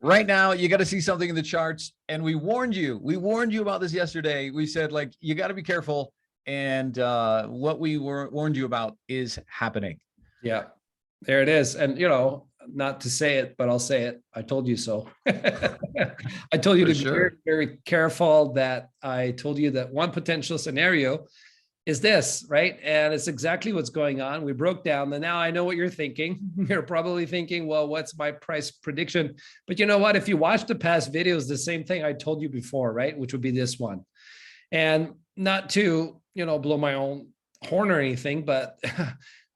Right now, you got to see something in the charts. And we warned you. We warned you about this yesterday. We said, like, you got to be careful. And what we warned you about is happening. Yeah, there it is. And, not to say it, but I'll say it. I told you so. I told you For to be sure. very, very careful. That I told you that one potential scenario is this, right? And it's exactly what's going on. We broke down, and now I know what you're thinking. You're probably thinking, well, what's my price prediction? But you know what? If you watch the past videos, the same thing I told you before, right? Which would be this one. And not to, blow my own horn or anything, but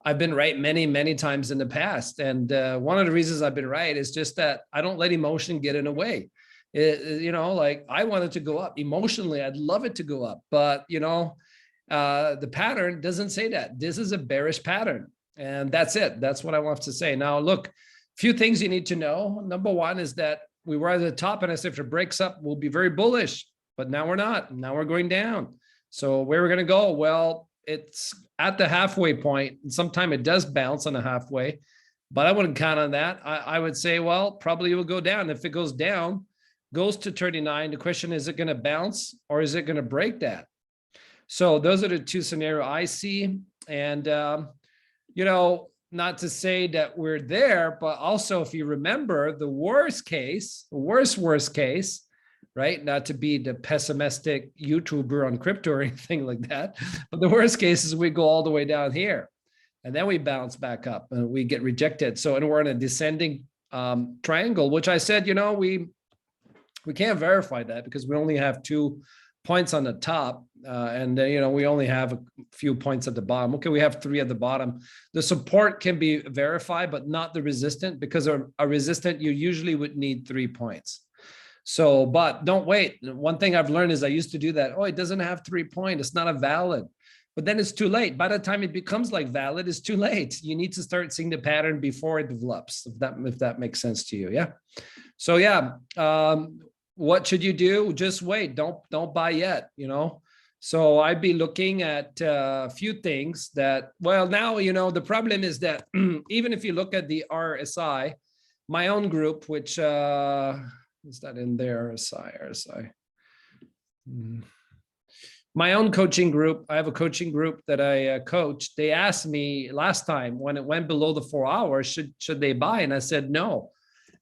I've been right many, many times in the past. And one of the reasons I've been right is just that I don't let emotion get in the way. Like I want it to go up emotionally. I'd love it to go up, but the pattern doesn't say that. This is a bearish pattern, and that's it. That's what I want to say. Now, look, few things you need to know. Number one is that we were at the top, and I said if it breaks up, we'll be very bullish, but now we're not. Now we're going down. So where we're going to go? Well, it's at the halfway point. And sometimes it does bounce on the halfway, but I wouldn't count on that. I would say, well, probably it will go down. If it goes down, goes to 39, the question is it going to bounce or is it going to break that? So those are the two scenarios I see. And, not to say that we're there, but also if you remember the worst case, the worst case, right? Not to be the pessimistic YouTuber on crypto or anything like that. But the worst case is we go all the way down here and then we bounce back up and we get rejected. So, and we're in a descending triangle, which I said, we can't verify that because we only have 2 points on the top. And we only have a few points at the bottom. Okay, we have 3 at the bottom. The support can be verified, but not the resistant, because a resistant, you usually would need 3 points. So, but don't wait. One thing I've learned is I used to do that. Oh, it doesn't have 3 points. It's not a valid. But then it's too late. By the time it becomes like valid, it's too late. You need to start seeing the pattern before it develops, if that makes sense to you. Yeah. So yeah, what should you do? Just wait. Don't buy yet. So I'd be looking at a few things that. Well, now the problem is that even if you look at the RSI, my own group, which is that in there? RSI. My own coaching group. I have a coaching group that I coach. They asked me last time when it went below the 4 hours, should they buy? And I said no.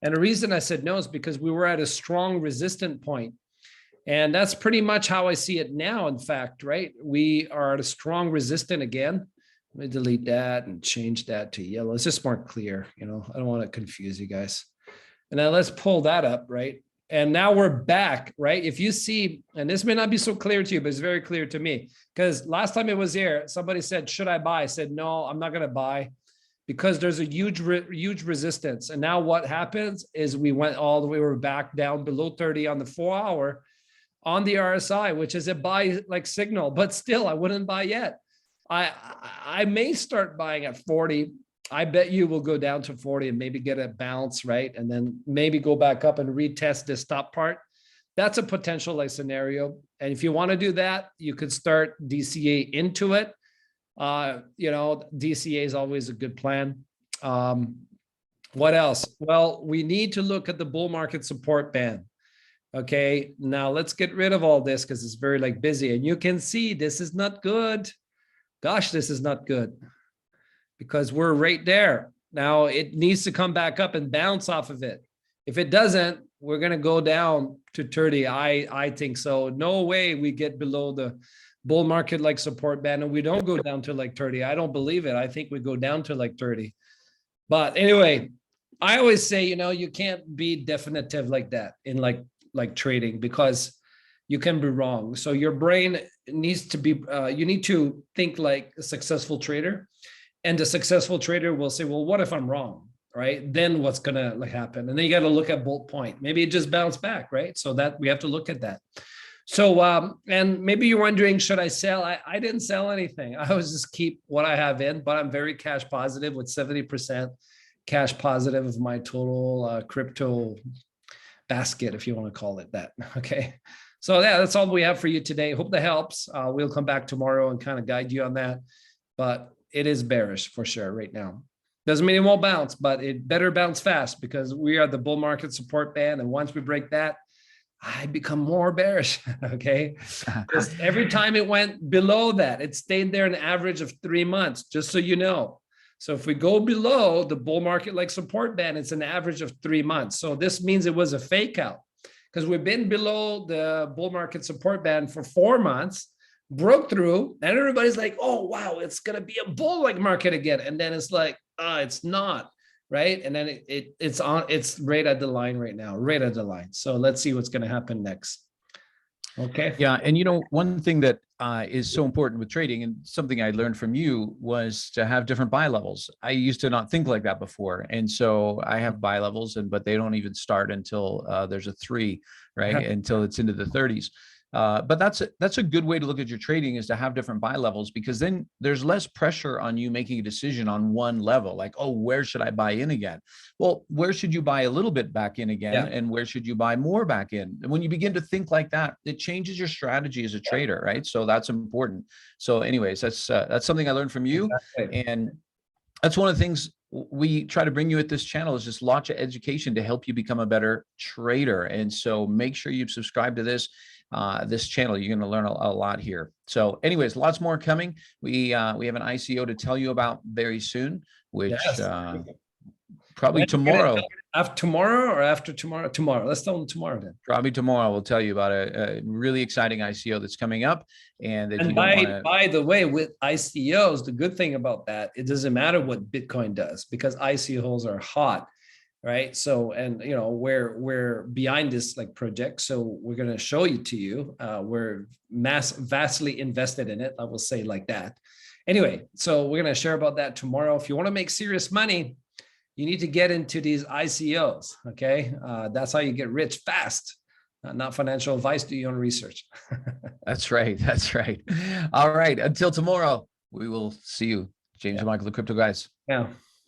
And the reason I said no is because we were at a strong resistant point. And that's pretty much how I see it now. In fact, right? We are at a strong resistant again. Let me delete that and change that to yellow. It's just more clear. I don't want to confuse you guys. And then let's pull that up, right? And now we're back, right? If you see, and this may not be so clear to you, but it's very clear to me, because last time it was here, somebody said, should I buy? I said, no, I'm not going to buy because there's a huge resistance. And now what happens is we went all the way, we're back down below 30 on the 4 hour on the RSI, which is a buy like signal, but still I wouldn't buy yet. I may start buying at 40. I bet you will go down to 40 and maybe get a bounce, right? And then maybe go back up and retest this top part. That's a potential scenario. And if you want to do that, you could start DCA into it. DCA is always a good plan. What else? Well, we need to look at the bull market support band. Okay, now let's get rid of all this because it's very busy. And you can see this is not good. Gosh, this is not good. Because we're right there. Now it needs to come back up and bounce off of it. If it doesn't, we're going to go down to 30. I think so. No way we get below the bull market support band and we don't go down to 30. I don't believe it. I think we go down to 30. But anyway, I always say, you can't be definitive like that in like trading because you can be wrong. So your brain needs to be, you need to think like a successful trader. And the successful trader will say, well, what if I'm wrong, right? Then what's going to happen? And then you got to look at bolt point. Maybe it just bounced back, right? So that we have to look at that. So, and maybe you're wondering, should I sell? I didn't sell anything. I always just keep what I have in, but I'm very cash positive with 70% cash positive of my total crypto basket, if you want to call it that. Okay. So yeah, that's all we have for you today. Hope that helps. We'll come back tomorrow and kind of guide you on that. But it is bearish for sure right now. Doesn't mean it won't bounce, but it better bounce fast because we are the bull market support band. And once we break that, I become more bearish. Okay. Just every time it went below that, it stayed there an average of 3 months, just so you know. So if we go below the bull market like support band, it's an average of 3 months. So this means it was a fake out because we've been below the bull market support band for 4 months, broke through, and everybody's like, oh, wow, it's going to be a bull like market again. And then it's like, it's not. Right. And then it's right at the line right now, right at the line. So let's see what's going to happen next. Okay. Yeah. And one thing that is so important with trading, and something I learned from you, was to have different buy levels. I used to not think like that before. And so I have buy levels, but they don't even start until there's a 3, right? Until it's into the 30s. But that's a good way to look at your trading, is to have different buy levels, because then there's less pressure on you making a decision on one level. Like, oh, where should I buy in again? Well, where should you buy a little bit back in again? Yeah. And where should you buy more back in? And when you begin to think like that, it changes your strategy as a trader, right? So that's important. So anyways, that's something I learned from you. Exactly. And that's one of the things we try to bring you at this channel, is just lots of education to help you become a better trader. And so make sure you subscribe to this channel. You're going to learn a lot here. So anyways, lots more coming. We have an ICO to tell you about very soon, which probably tomorrow. After tomorrow or after tomorrow? Tomorrow. Let's tell them tomorrow then. Probably tomorrow. We'll tell you about a really exciting ICO that's coming up. And by the way, with ICOs, the good thing about that, it doesn't matter what Bitcoin does, because ICOs are hot. Right. So, and we're behind this like project. So we're going to show you to you. We're vastly invested in it. I will say like that. Anyway, so we're going to share about that tomorrow. If you want to make serious money, you need to get into these ICOs. Okay. That's how you get rich fast. Not financial advice. Do your own research. That's right. That's right. All right. Until tomorrow, we will see you. James and Michael, the Crypto Guys. Yeah.